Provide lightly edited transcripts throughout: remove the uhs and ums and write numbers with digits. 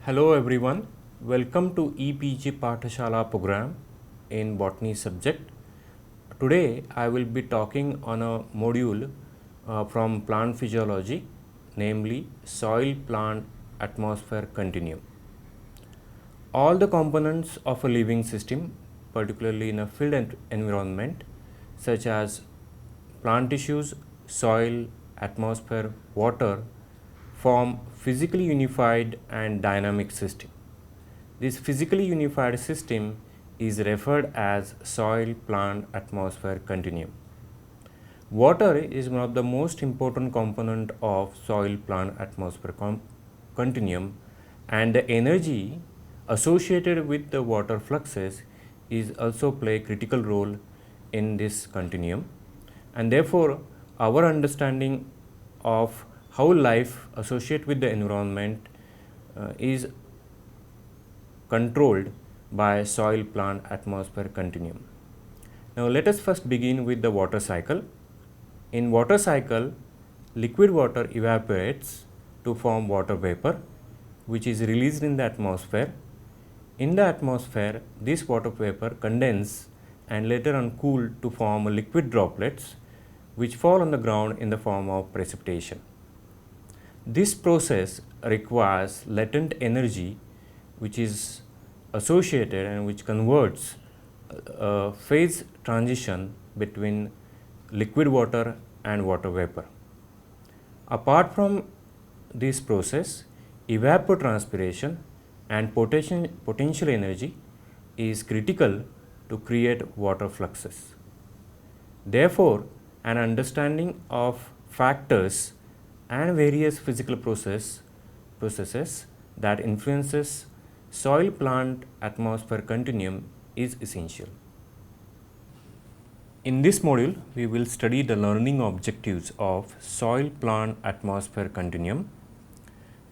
Hello everyone, welcome to EPG Pathashala program in botany subject. Today I will be talking on a module from plant physiology, namely soil plant atmosphere continuum. All the components of a living system, particularly in a field environment such as plant tissues, soil, atmosphere, water, form physically unified and dynamic system. This physically unified system is referred as soil plant atmosphere continuum. Water is one of the most important component of soil plant atmosphere continuum, and the energy associated with the water fluxes is also play a critical role in this continuum, and therefore our understanding of how life associated with the environment is controlled by soil plant atmosphere continuum. Now let us first begin with the water cycle. In water cycle, liquid water evaporates to form water vapor, which is released in the atmosphere. In the atmosphere, this water vapor condenses and later on cooled to form liquid droplets which fall on the ground in the form of precipitation. This process requires latent energy which is associated and which converts a phase transition between liquid water and water vapor. Apart from this process, evapotranspiration and potential energy is critical to create water fluxes. Therefore, an understanding of factors and various physical processes that influences soil plant atmosphere continuum is essential. In this module, we will study the learning objectives of soil plant atmosphere continuum.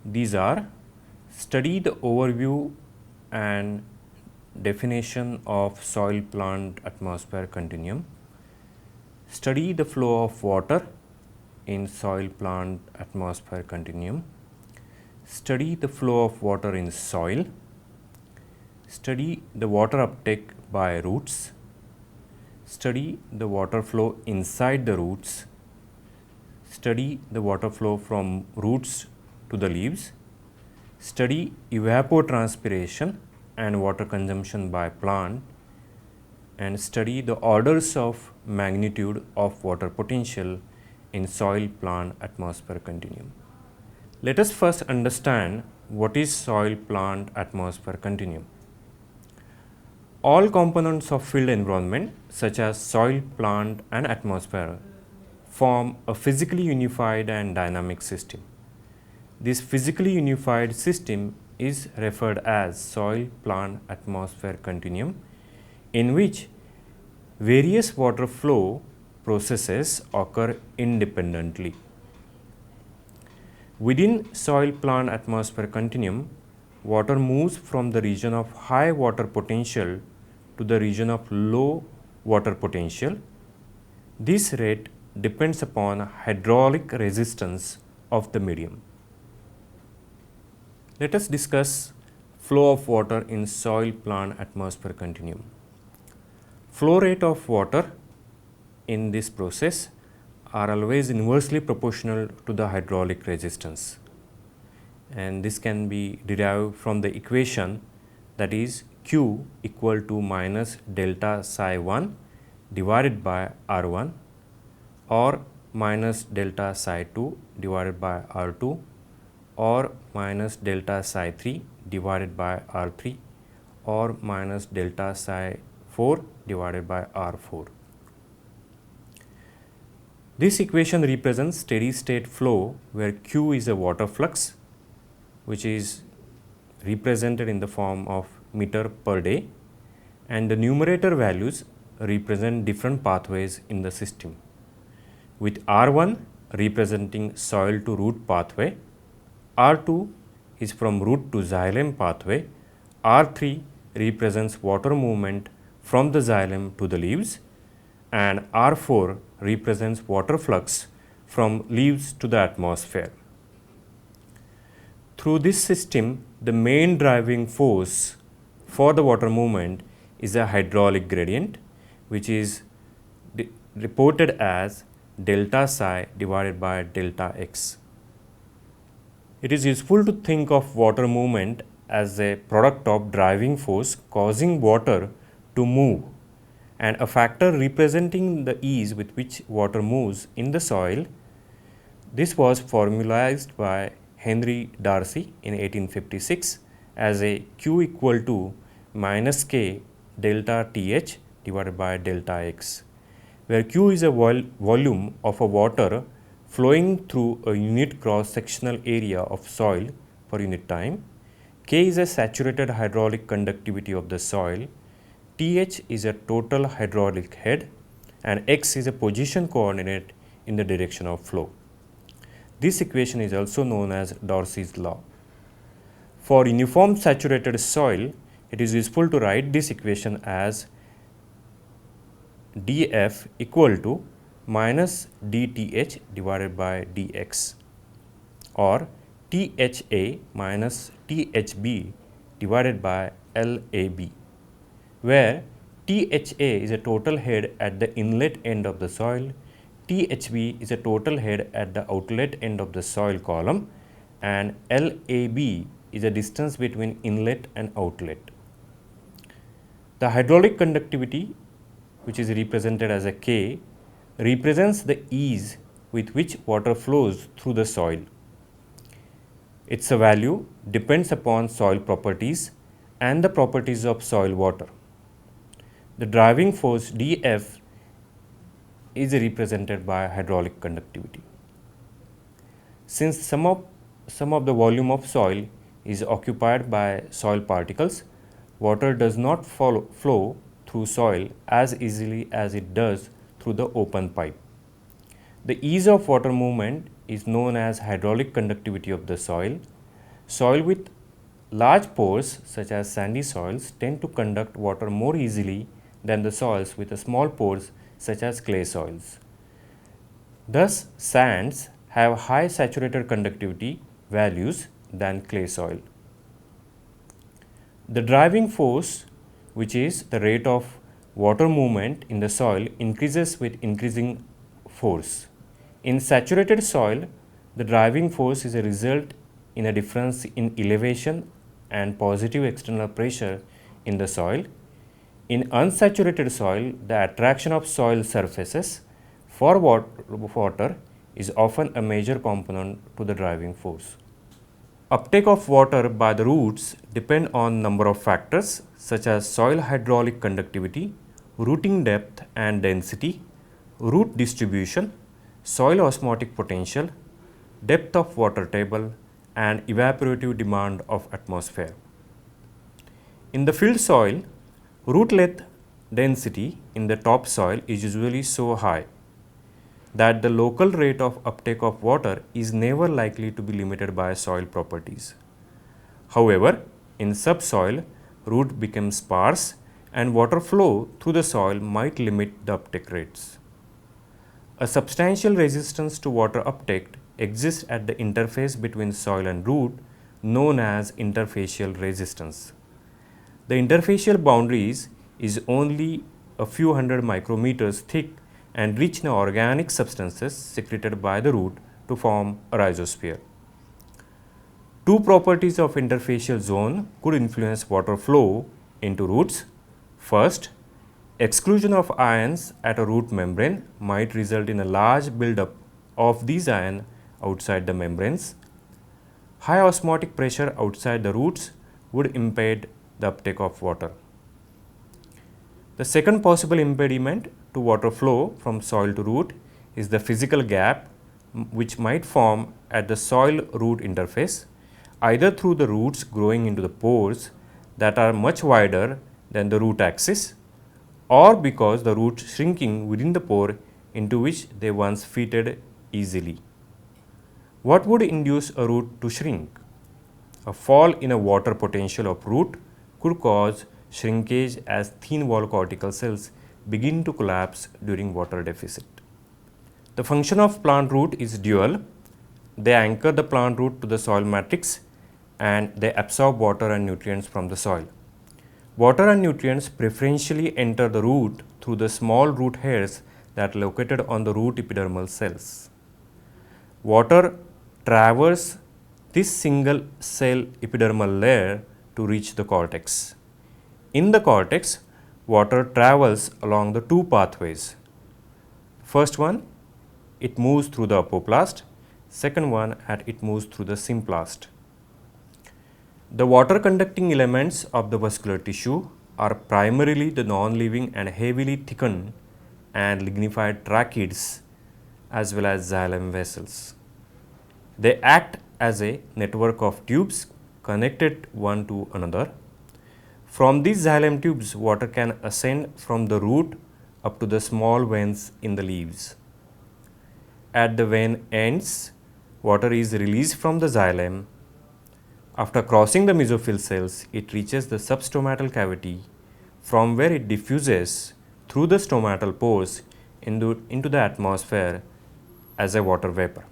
These are: study the overview and definition of soil plant atmosphere continuum, study the flow of water in soil plant atmosphere continuum, study the flow of water in soil, study the water uptake by roots, study the water flow inside the roots, study the water flow from roots to the leaves, study evapotranspiration and water consumption by plant, and study the orders of magnitude of water potential in soil plant atmosphere continuum. Let us first understand what is soil plant atmosphere continuum. All components of field environment such as soil, plant and atmosphere form a physically unified and dynamic system. This physically unified system is referred as soil plant atmosphere continuum, in which various water flow processes occur independently. Within soil plant atmosphere continuum, water moves from the region of high water potential to the region of low water potential. This rate depends upon hydraulic resistance of the medium. Let us discuss flow of water in soil plant atmosphere continuum. Flow rate of water in this process are always inversely proportional to the hydraulic resistance, and this can be derived from the equation, that is Q equal to minus delta psi 1 divided by R1 or minus delta psi 2 divided by R2 or minus delta psi 3 divided by R3 or minus delta psi 4 divided by R4. This equation represents steady state flow where Q is a water flux, which is represented in the form of meter per day, and the numerator values represent different pathways in the system, with R1 representing soil to root pathway, R2 is from root to xylem pathway, R3 represents water movement from the xylem to the leaves, and R4 represents water flux from leaves to the atmosphere. Through this system, the main driving force for the water movement is a hydraulic gradient, which is reported as delta psi divided by delta x. It is useful to think of water movement as a product of driving force causing water to move and a factor representing the ease with which water moves in the soil. This was formalized by Henry Darcy in 1856 as a Q equal to minus K delta Th divided by delta X, where Q is a volume of a water flowing through a unit cross-sectional area of soil per unit time, K is a saturated hydraulic conductivity of the soil, Th is a total hydraulic head, and X is a position coordinate in the direction of flow. This equation is also known as Darcy's law. For uniform saturated soil, it is useful to write this equation as dF equal to minus dTh divided by dx, or Tha minus Thb divided by Lab, where Tha is a total head at the inlet end of the soil, Thb is a total head at the outlet end of the soil column, and Lab is a distance between inlet and outlet. The hydraulic conductivity, which is represented as a K, represents the ease with which water flows through the soil. Its value depends upon soil properties and the properties of soil water. The driving force dF is represented by hydraulic conductivity. Since some of the volume of soil is occupied by soil particles, water does not flow through soil as easily as it does through the open pipe. The ease of water movement is known as hydraulic conductivity of the soil. Soil with large pores, such as sandy soils, tend to conduct water more easily than the soils with small pores, such as clay soils. Thus, sands have high saturated conductivity values than clay soil. The driving force, which is the rate of water movement in the soil, increases with increasing force. In saturated soil, the driving force is a result in a difference in elevation and positive external pressure in the soil. In unsaturated soil, the attraction of soil surfaces for water is often a major component to the driving force. Uptake of water by the roots depend on number of factors such as soil hydraulic conductivity, rooting depth and density, root distribution, soil osmotic potential, depth of water table, and evaporative demand of atmosphere. In the field soil, root length density in the topsoil is usually so high that the local rate of uptake of water is never likely to be limited by soil properties. However, in subsoil, root becomes sparse and water flow through the soil might limit the uptake rates. A substantial resistance to water uptake exists at the interface between soil and root, known as interfacial resistance. The interfacial boundaries is only a few hundred micrometers thick and rich in organic substances secreted by the root to form a rhizosphere. Two properties of interfacial zone could influence water flow into roots. First, exclusion of ions at a root membrane might result in a large buildup of these ions outside the membranes. High osmotic pressure outside the roots would impede the uptake of water. The second possible impediment to water flow from soil to root is the physical gap which might form at the soil root interface, either through the roots growing into the pores that are much wider than the root axis, or because the roots shrinking within the pore into which they once fitted easily. What would induce a root to shrink? A fall in a water potential of root could cause shrinkage as thin wall cortical cells begin to collapse during water deficit. The function of plant root is dual. They anchor the plant root to the soil matrix, and they absorb water and nutrients from the soil. Water and nutrients preferentially enter the root through the small root hairs that are located on the root epidermal cells. Water traverses this single cell epidermal layer to reach the cortex. In the cortex, water travels along the two pathways. First one, it moves through the apoplast. Second one, it moves through the symplast. The water conducting elements of the vascular tissue are primarily the non-living and heavily thickened and lignified tracheids as well as xylem vessels. They act as a network of tubes connected one to another. From these xylem tubes, water can ascend from the root up to the small veins in the leaves. At the vein ends, water is released from the xylem. After crossing the mesophyll cells, it reaches the substomatal cavity, from where it diffuses through the stomatal pores into the atmosphere as a water vapor.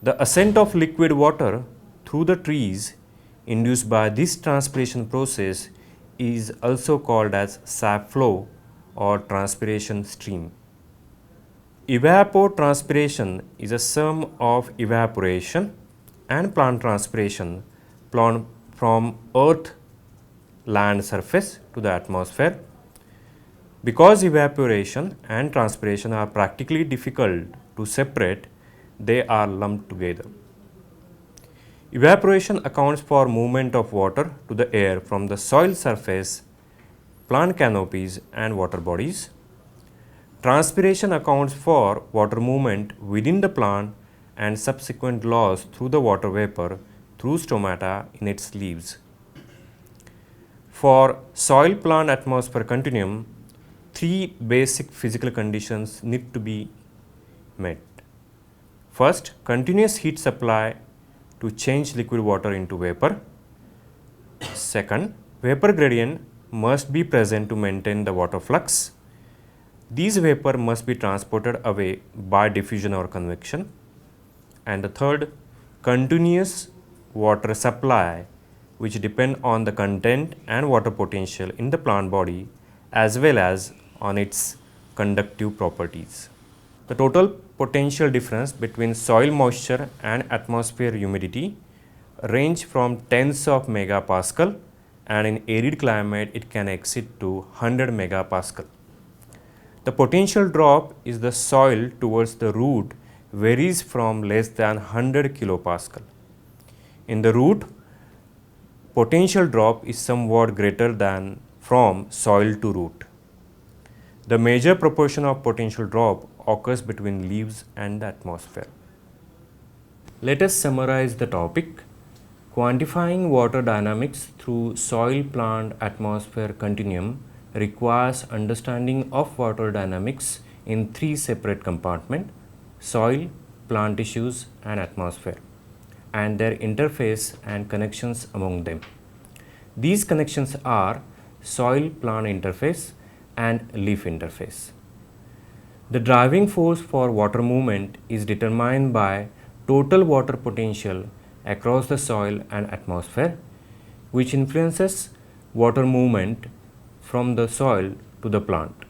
The ascent of liquid water through the trees induced by this transpiration process is also called as sap flow or transpiration stream. Evapotranspiration is a sum of evaporation and plant transpiration from earth land surface to the atmosphere. Because evaporation and transpiration are practically difficult to separate, they are lumped together. Evaporation accounts for movement of water to the air from the soil surface, plant canopies and water bodies. Transpiration accounts for water movement within the plant and subsequent loss through the water vapor through stomata in its leaves. For soil plant atmosphere continuum, three basic physical conditions need to be met. First, continuous heat supply to change liquid water into vapor. Second, vapor gradient must be present to maintain the water flux. These vapor must be transported away by diffusion or convection. And the third, continuous water supply, which depend on the content and water potential in the plant body as well as on its conductive properties. The total potential difference between soil moisture and atmosphere humidity range from tens of megapascal, and in arid climate it can exceed to 100 megapascal. The potential drop is the soil towards the root varies from less than 100 kilopascal. In the root, potential drop is somewhat greater than from soil to root. The major proportion of potential drop occurs between leaves and the atmosphere. Let us summarize the topic. Quantifying water dynamics through soil plant atmosphere continuum requires understanding of water dynamics in three separate compartments: soil, plant tissues and atmosphere, and their interface and connections among them. These connections are soil-plant interface and leaf interface. The driving force for water movement is determined by total water potential across the soil and atmosphere, which influences water movement from the soil to the plant.